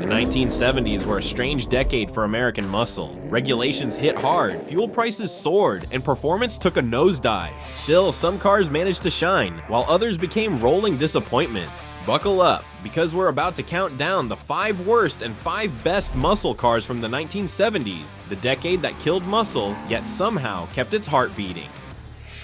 The 1970s were a strange decade for American muscle. Regulations hit hard, fuel prices soared, and performance took a nosedive. Still, some cars managed to shine, while others became rolling disappointments. Buckle up, because we're about to count down the 5 worst and 5 best muscle cars from the 1970s, the decade that killed muscle, yet somehow kept its heart beating.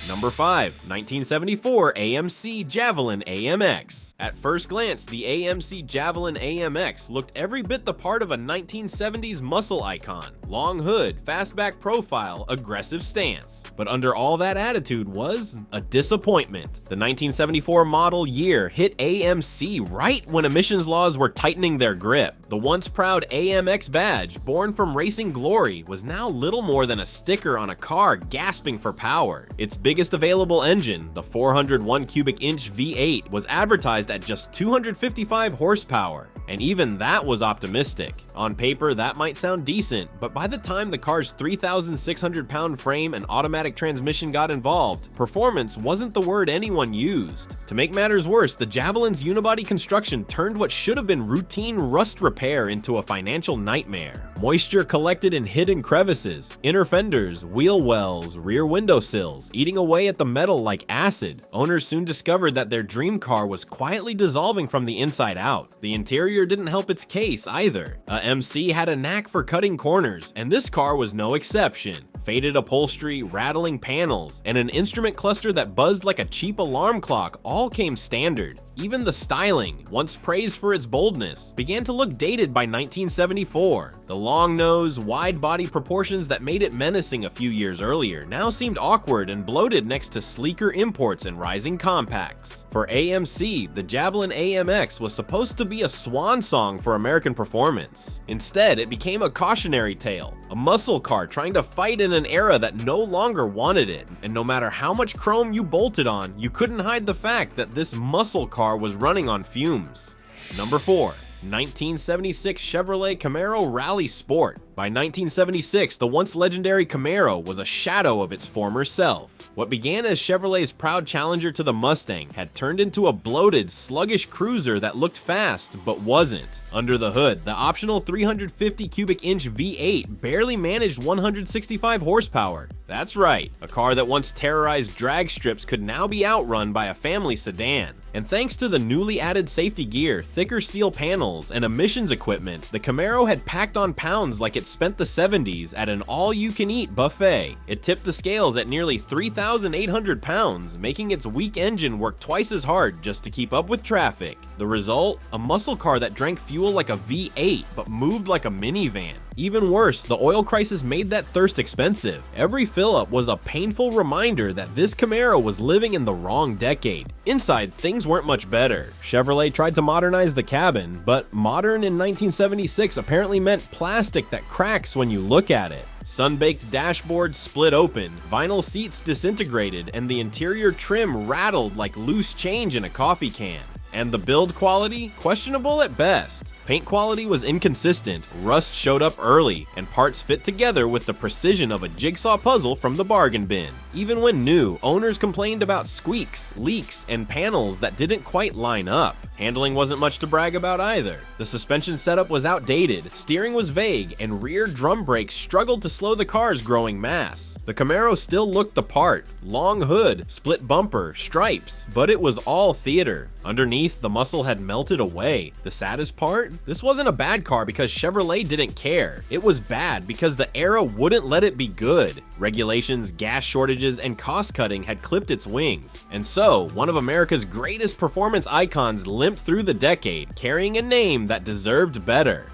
Number 5, 1974 AMC Javelin AMX. At first glance, the AMC Javelin AMX looked every bit the part of a 1970s muscle icon. Long hood, fastback profile, aggressive stance. But under all that attitude was a disappointment. The 1974 model year hit AMC right when emissions laws were tightening their grip. The once proud AMX badge, born from racing glory, was now little more than a sticker on a car gasping for power. Its biggest available engine, the 401 cubic inch V8, was advertised at just 255 horsepower, and even that was optimistic. On paper, that might sound decent, but by the time the car's 3,600 pound frame and automatic transmission got involved, performance wasn't the word anyone used. To make matters worse, the Javelin's unibody construction turned what should have been routine rust repair into a financial nightmare. Moisture collected in hidden crevices, inner fenders, wheel wells, rear windowsills, eating away at the metal like acid. Owners soon discovered that their dream car was quietly dissolving from the inside out. The interior didn't help its case either. AMC had a knack for cutting corners, and this car was no exception. Faded upholstery, rattling panels, and an instrument cluster that buzzed like a cheap alarm clock all came standard. Even the styling, once praised for its boldness, began to look dated by 1974. The long nose, wide body proportions that made it menacing a few years earlier now seemed awkward and bloated next to sleeker imports and rising compacts. For AMC, the Javelin AMX was supposed to be a swan song for American performance. Instead, it became a cautionary tale, a muscle car trying to fight in an era that no longer wanted it. And no matter how much chrome you bolted on, you couldn't hide the fact that this muscle car was running on fumes. Number 4, 1976 Chevrolet Camaro Rally Sport. By 1976, the once legendary Camaro was a shadow of its former self. What began as Chevrolet's proud challenger to the Mustang had turned into a bloated, sluggish cruiser that looked fast but wasn't. Under the hood, the optional 350 cubic inch V8 barely managed 165 horsepower. That's right, a car that once terrorized drag strips could now be outrun by a family sedan. And thanks to the newly added safety gear, thicker steel panels, and emissions equipment, the Camaro had packed on pounds like it spent the 70s at an all-you-can-eat buffet. It tipped the scales at nearly 3,800 pounds, making its weak engine work twice as hard just to keep up with traffic. The result? A muscle car that drank fuel like a V8 but moved like a minivan. Even worse, the oil crisis made that thirst expensive. Every fill-up was a painful reminder that this Camaro was living in the wrong decade. Inside, things weren't much better. Chevrolet tried to modernize the cabin, but modern in 1976 apparently meant plastic that cracks when you look at it. Sun-baked dashboard split open, vinyl seats disintegrated, and the interior trim rattled like loose change in a coffee can. And the build quality? Questionable at best. Paint quality was inconsistent, rust showed up early, and parts fit together with the precision of a jigsaw puzzle from the bargain bin. Even when new, owners complained about squeaks, leaks, and panels that didn't quite line up. Handling wasn't much to brag about either. The suspension setup was outdated, steering was vague, and rear drum brakes struggled to slow the car's growing mass. The Camaro still looked the part. Long hood, split bumper, stripes, but it was all theater. Underneath, the muscle had melted away. The saddest part? This wasn't a bad car because Chevrolet didn't care. It was bad because the era wouldn't let it be good. Regulations, gas shortages, and cost cutting had clipped its wings. And so, one of America's greatest performance icons limped through the decade, carrying a name that deserved better.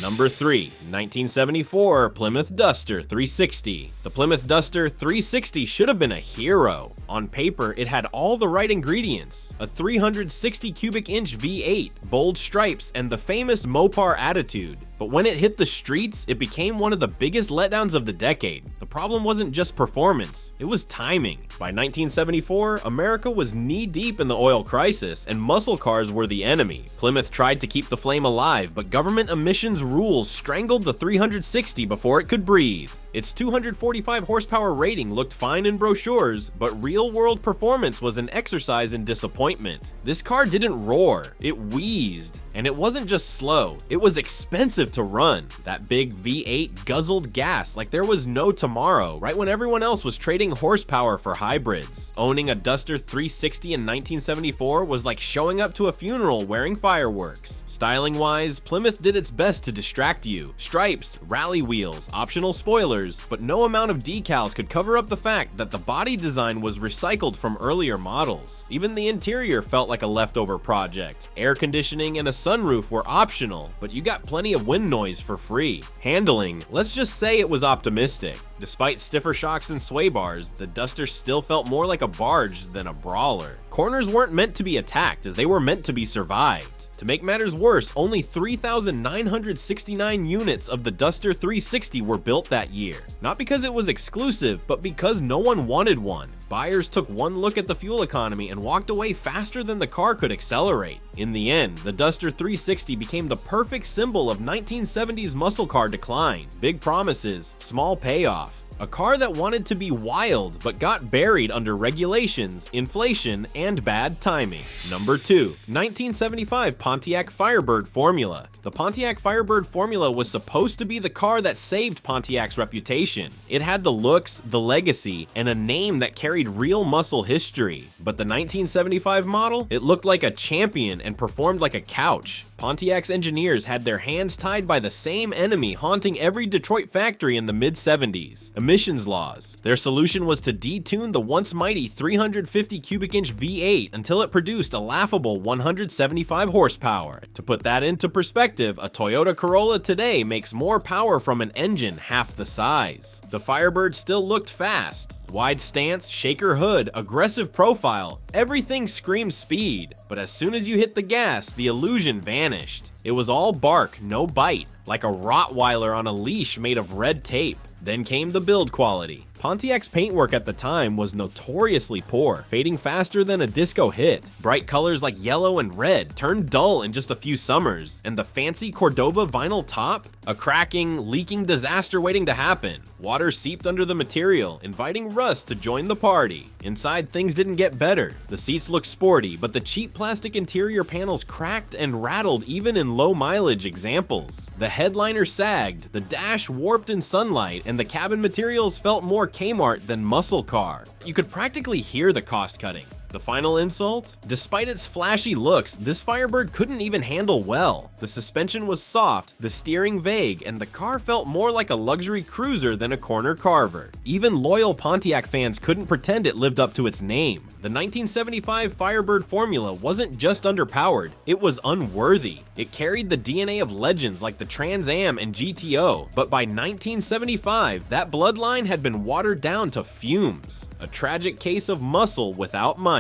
Number 3, 1974 Plymouth Duster 360. The Plymouth Duster 360 should have been a hero. On paper, it had all the right ingredients: a 360 cubic inch V8, bold stripes, and the famous Mopar attitude. But when it hit the streets, it became one of the biggest letdowns of the decade. The problem wasn't just performance, it was timing. By 1974, America was knee-deep in the oil crisis, and muscle cars were the enemy. Plymouth tried to keep the flame alive, but government emissions rules strangled the 360 before it could breathe. Its 245 horsepower rating looked fine in brochures, but real-world performance was an exercise in disappointment. This car didn't roar, it wheezed. And it wasn't just slow, it was expensive to run. That big V8 guzzled gas like there was no tomorrow, right when everyone else was trading horsepower for hybrids. Owning a Duster 360 in 1974 was like showing up to a funeral wearing fireworks. Styling-wise, Plymouth did its best to distract you. Stripes, rally wheels, optional spoilers, but no amount of decals could cover up the fact that the body design was recycled from earlier models. Even the interior felt like a leftover project. Air conditioning and a sunroof were optional, but you got plenty of wind noise for free. Handling, let's just say it was optimistic. Despite stiffer shocks and sway bars, the Duster still felt more like a barge than a brawler. Corners weren't meant to be attacked, as they were meant to be survived. To make matters worse, only 3,969 units of the Duster 360 were built that year. Not because it was exclusive, but because no one wanted one. Buyers took one look at the fuel economy and walked away faster than the car could accelerate. In the end, the Duster 360 became the perfect symbol of 1970s muscle car decline. Big promises, small payoff. A car that wanted to be wild but got buried under regulations, inflation, and bad timing. Number 2. 1975 Pontiac Firebird Formula. The Pontiac Firebird Formula was supposed to be the car that saved Pontiac's reputation. It had the looks, the legacy, and a name that carried real muscle history. But the 1975 model? It looked like a champion and performed like a couch. Pontiac's engineers had their hands tied by the same enemy haunting every Detroit factory in the mid-70s. Emissions laws. Their solution was to detune the once mighty 350 cubic inch V8 until it produced a laughable 175 horsepower. To put that into perspective, a Toyota Corolla today makes more power from an engine half the size. The Firebird still looked fast. Wide stance, shaker hood, aggressive profile, everything screamed speed. But as soon as you hit the gas, the illusion vanished. It was all bark, no bite, like a Rottweiler on a leash made of red tape. Then came the build quality. Pontiac's paintwork at the time was notoriously poor, fading faster than a disco hit. Bright colors like yellow and red turned dull in just a few summers, and the fancy Cordova vinyl top? A cracking, leaking disaster waiting to happen. Water seeped under the material, inviting rust to join the party. Inside, things didn't get better. The seats looked sporty, but the cheap plastic interior panels cracked and rattled even in low mileage examples. The headliner sagged, the dash warped in sunlight, and the cabin materials felt more Kmart than muscle car. You could practically hear the cost cutting. The final insult? Despite its flashy looks, this Firebird couldn't even handle well. The suspension was soft, the steering vague, and the car felt more like a luxury cruiser than a corner carver. Even loyal Pontiac fans couldn't pretend it lived up to its name. The 1975 Firebird formula wasn't just underpowered, it was unworthy. It carried the DNA of legends like the Trans Am and GTO, but by 1975, that bloodline had been watered down to fumes. A tragic case of muscle without might.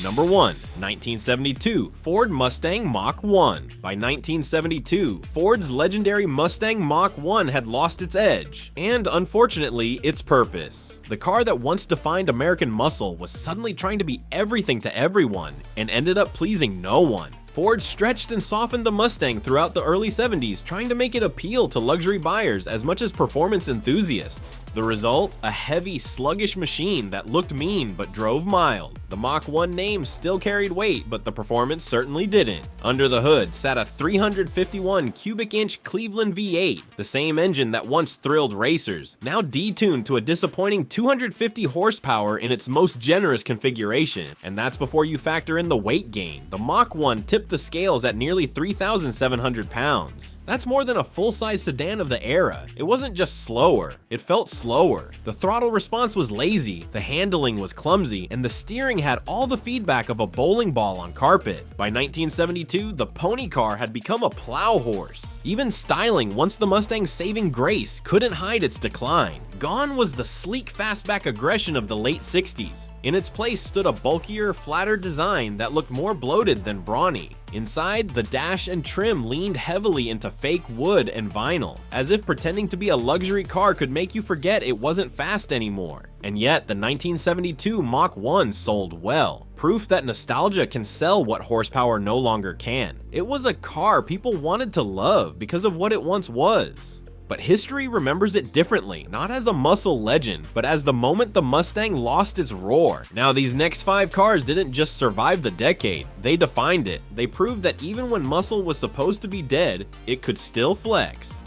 Number 1. 1972 Ford Mustang Mach 1. By 1972, Ford's legendary Mustang Mach 1 had lost its edge, and unfortunately, its purpose. The car that once defined American muscle was suddenly trying to be everything to everyone, and ended up pleasing no one. Ford stretched and softened the Mustang throughout the early 70s, trying to make it appeal to luxury buyers as much as performance enthusiasts. The result? A heavy, sluggish machine that looked mean but drove mild. The Mach 1 name still carried weight, but the performance certainly didn't. Under the hood sat a 351 cubic inch Cleveland V8, the same engine that once thrilled racers, now detuned to a disappointing 250 horsepower in its most generous configuration. And that's before you factor in the weight gain. The Mach 1 tipped the scales at nearly 3,700 pounds. That's more than a full-size sedan of the era. It wasn't just slower, it felt slower. The throttle response was lazy, the handling was clumsy, and the steering had all the feedback of a bowling ball on carpet. By 1972, the pony car had become a plow horse. Even styling, once the Mustang's saving grace, couldn't hide its decline. Gone was the sleek fastback aggression of the late 60s. In its place stood a bulkier, flatter design that looked more bloated than brawny. Inside, the dash and trim leaned heavily into fake wood and vinyl, as if pretending to be a luxury car could make you forget it wasn't fast anymore. And yet, the 1972 Mach 1 sold well, proof that nostalgia can sell what horsepower no longer can. It was a car people wanted to love because of what it once was. But history remembers it differently, not as a muscle legend, but as the moment the Mustang lost its roar. Now, these next 5 cars didn't just survive the decade, they defined it. They proved that even when muscle was supposed to be dead, it could still flex.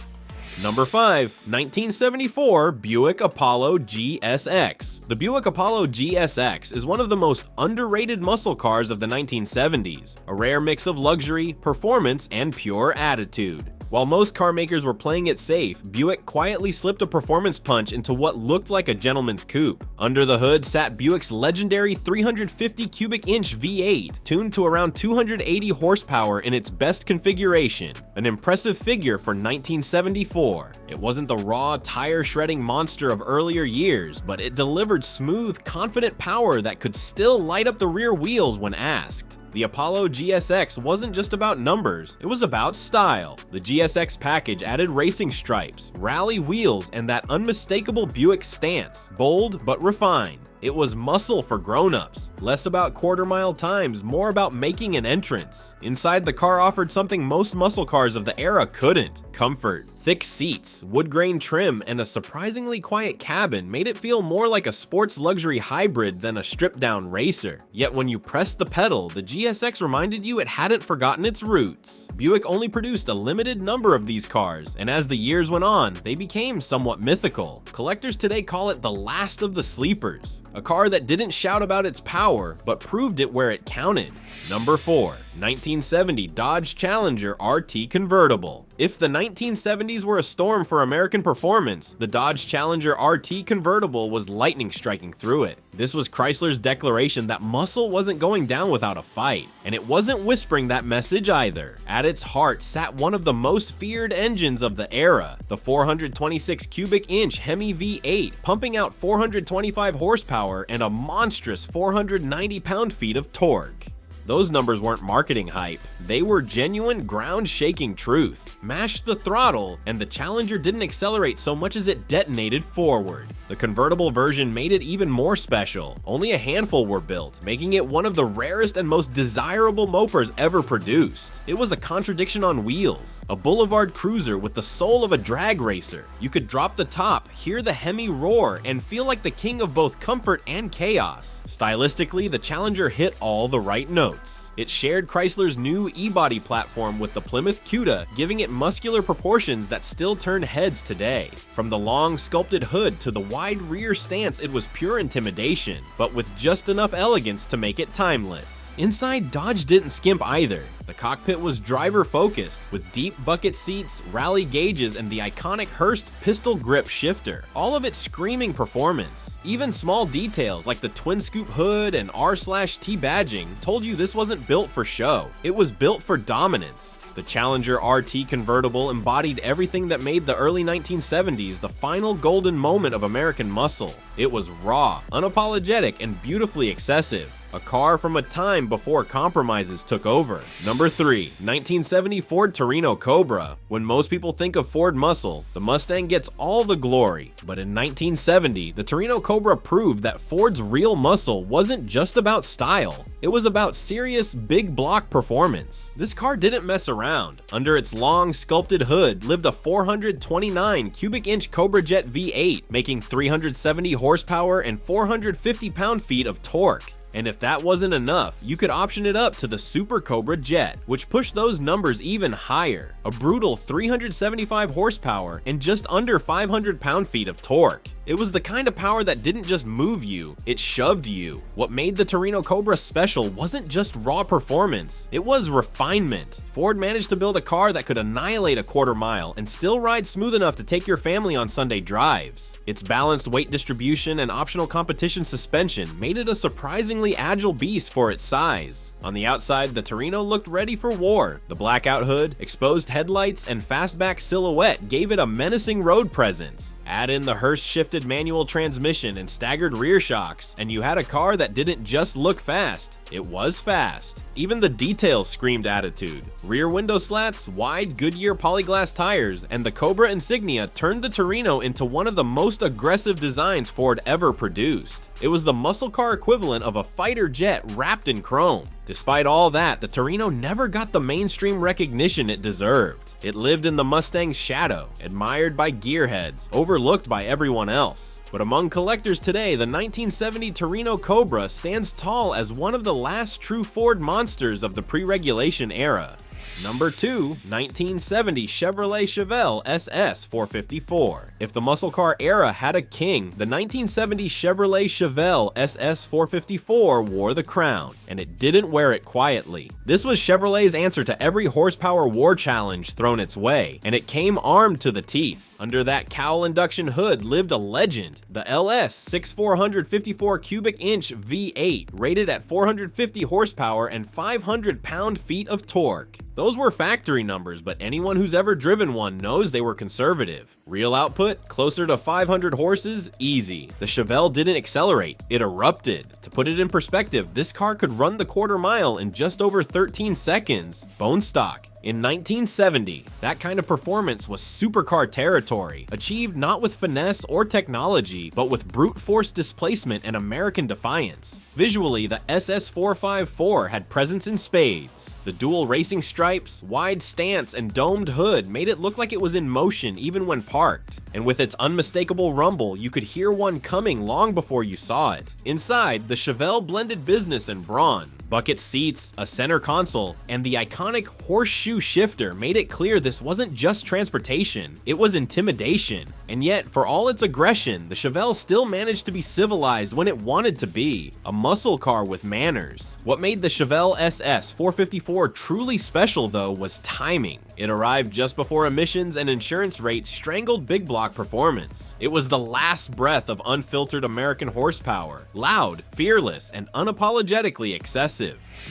Number 5, 1974 Buick Apollo GSX. The Buick Apollo GSX is one of the most underrated muscle cars of the 1970s, a rare mix of luxury, performance, and pure attitude. While most car makers were playing it safe, Buick quietly slipped a performance punch into what looked like a gentleman's coupe. Under the hood sat Buick's legendary 350 cubic inch V8, tuned to around 280 horsepower in its best configuration, an impressive figure for 1974. It wasn't the raw, tire-shredding monster of earlier years, but it delivered smooth, confident power that could still light up the rear wheels when asked. The Apollo GSX wasn't just about numbers, it was about style. The GSX package added racing stripes, rally wheels, and that unmistakable Buick stance, bold but refined. It was muscle for grown-ups, less about quarter-mile times, more about making an entrance. Inside, the car offered something most muscle cars of the era couldn't: comfort. Thick seats, wood-grain trim, and a surprisingly quiet cabin made it feel more like a sports luxury hybrid than a stripped-down racer. Yet when you pressed the pedal, the GSX reminded you it hadn't forgotten its roots. Buick only produced a limited number of these cars, and as the years went on, they became somewhat mythical. Collectors today call it the last of the sleepers, a car that didn't shout about its power, but proved it where it counted. Number 4, 1970 Dodge Challenger RT Convertible. If the 1970s were a storm for American performance, the Dodge Challenger RT Convertible was lightning striking through it. This was Chrysler's declaration that muscle wasn't going down without a fight, and it wasn't whispering that message either. At its heart sat one of the most feared engines of the era, the 426 cubic inch Hemi V8, pumping out 425 horsepower and a monstrous 490 pound-feet of torque. Those numbers weren't marketing hype, they were genuine ground-shaking truth. Mash the throttle, and the Challenger didn't accelerate so much as it detonated forward. The convertible version made it even more special. Only a handful were built, making it one of the rarest and most desirable mopars ever produced. It was a contradiction on wheels, a boulevard cruiser with the soul of a drag racer. You could drop the top, hear the Hemi roar, and feel like the king of both comfort and chaos. Stylistically, the Challenger hit all the right notes. It shared Chrysler's new E-body platform with the Plymouth Cuda, giving it muscular proportions that still turn heads today. From the long, sculpted hood to the wide rear stance, it was pure intimidation, but with just enough elegance to make it timeless. Inside, Dodge didn't skimp either. The cockpit was driver-focused, with deep bucket seats, rally gauges, and the iconic Hurst pistol grip shifter, all of it screaming performance. Even small details like the twin-scoop hood and R/T badging told you this wasn't built for show, it was built for dominance. The Challenger RT Convertible embodied everything that made the early 1970s the final golden moment of American muscle. It was raw, unapologetic, and beautifully excessive. A car from a time before compromises took over. Number 3, 1970 Ford Torino Cobra. When most people think of Ford muscle, the Mustang gets all the glory. But in 1970, the Torino Cobra proved that Ford's real muscle wasn't just about style. It was about serious, big block performance. This car didn't mess around. Under its long, sculpted hood lived a 429 cubic inch Cobra Jet V8, making 370 horsepower and 450 pound-feet of torque. And if that wasn't enough, you could option it up to the Super Cobra Jet, which pushed those numbers even higher. A brutal 375 horsepower and just under 500 pound-feet of torque. It was the kind of power that didn't just move you, it shoved you. What made the Torino Cobra special wasn't just raw performance, it was refinement. Ford managed to build a car that could annihilate a quarter mile and still ride smooth enough to take your family on Sunday drives. Its balanced weight distribution and optional competition suspension made it a surprisingly agile beast for its size. On the outside, the Torino looked ready for war. The blackout hood, exposed headlights, and fastback silhouette gave it a menacing road presence. Add in the Hurst shifted manual transmission and staggered rear shocks, and you had a car that didn't just look fast, it was fast. Even the details screamed attitude. Rear window slats, wide Goodyear polyglass tires, and the Cobra insignia turned the Torino into one of the most aggressive designs Ford ever produced. It was the muscle car equivalent of a fighter jet wrapped in chrome. Despite all that, the Torino never got the mainstream recognition it deserved. It lived in the Mustang's shadow, admired by gearheads, overlooked by everyone else. But among collectors today, the 1970 Torino Cobra stands tall as one of the last true Ford monsters of the pre-regulation era. Number 2, 1970 Chevrolet Chevelle SS 454. If the muscle car era had a king, the 1970 Chevrolet Chevelle SS 454 wore the crown, and it didn't wear it quietly. This was Chevrolet's answer to every horsepower war challenge thrown its way, and it came armed to the teeth. Under that cowl induction hood lived a legend, the LS 6454 cubic inch V8, rated at 450 horsepower and 500 pound-feet of torque. Those were factory numbers, but anyone who's ever driven one knows they were conservative. Real output, closer to 500 horses, easy. The Chevelle didn't accelerate, it erupted. To put it in perspective, this car could run the quarter mile in just over 13 seconds, bone stock. In 1970, that kind of performance was supercar territory, achieved not with finesse or technology, but with brute force displacement and American defiance. Visually, the SS454 had presence in spades. The dual racing stripes, wide stance, and domed hood made it look like it was in motion even when parked. And with its unmistakable rumble, you could hear one coming long before you saw it. Inside, the Chevelle blended business and brawn. Bucket seats, a center console, and the iconic horseshoe shifter made it clear this wasn't just transportation, it was intimidation. And yet, for all its aggression, the Chevelle still managed to be civilized when it wanted to be, a muscle car with manners. What made the Chevelle SS 454 truly special though was timing. It arrived just before emissions and insurance rates strangled big block performance. It was the last breath of unfiltered American horsepower, loud, fearless, and unapologetically excessive.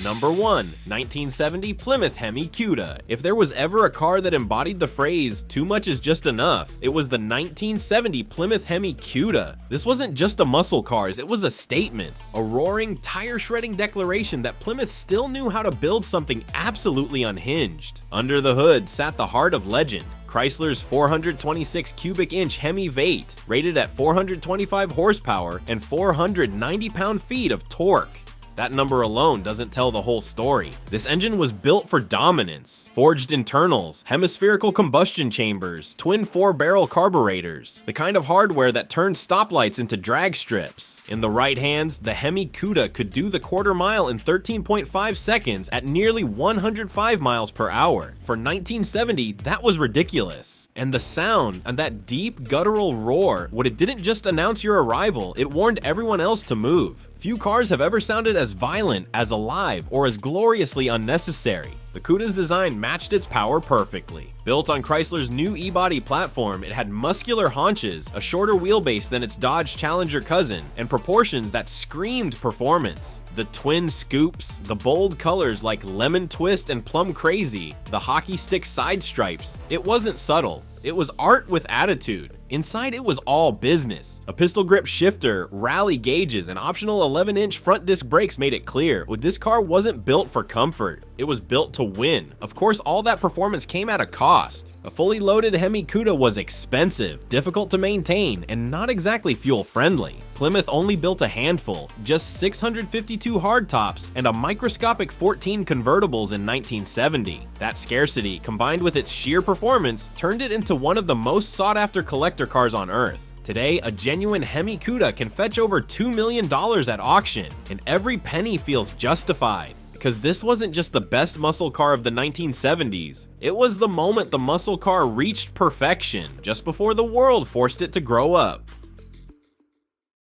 Number 1, 1970 Plymouth Hemi Cuda. If there was ever a car that embodied the phrase, "too much is just enough," it was the 1970 Plymouth Hemi Cuda. This wasn't just a muscle cars, it was a statement, a roaring, tire-shredding declaration that Plymouth still knew how to build something absolutely unhinged. Under the hood sat the heart of legend, Chrysler's 426 cubic inch Hemi V8, rated at 425 horsepower and 490 pound-feet of torque. That number alone doesn't tell the whole story. This engine was built for dominance. Forged internals, hemispherical combustion chambers, twin 4-barrel carburetors, the kind of hardware that turned stoplights into drag strips. In the right hands, the Hemi Cuda could do the quarter mile in 13.5 seconds at nearly 105 miles per hour. For 1970, that was ridiculous. And the sound, and that deep guttural roar, what it didn't just announce your arrival, it warned everyone else to move. Few cars have ever sounded as violent, as alive, or as gloriously unnecessary. The Cuda's design matched its power perfectly. Built on Chrysler's new E-body platform, it had muscular haunches, a shorter wheelbase than its Dodge Challenger cousin, and proportions that screamed performance. The twin scoops, the bold colors like lemon twist and plum crazy, the hockey stick side stripes, it wasn't subtle. It was art with attitude. Inside, it was all business. A pistol grip shifter, rally gauges, and optional 11-inch front disc brakes made it clear this car wasn't built for comfort. It was built to win. Of course, all that performance came at a cost. A fully loaded Hemi Cuda was expensive, difficult to maintain, and not exactly fuel-friendly. Plymouth only built a handful, just 652 hardtops and a microscopic 14 convertibles in 1970. That scarcity, combined with its sheer performance, turned it into one of the most sought-after collector cars on Earth. Today, a genuine Hemi Cuda can fetch over $2 million at auction, and every penny feels justified. Because this wasn't just the best muscle car of the 1970s, it was the moment the muscle car reached perfection, just before the world forced it to grow up.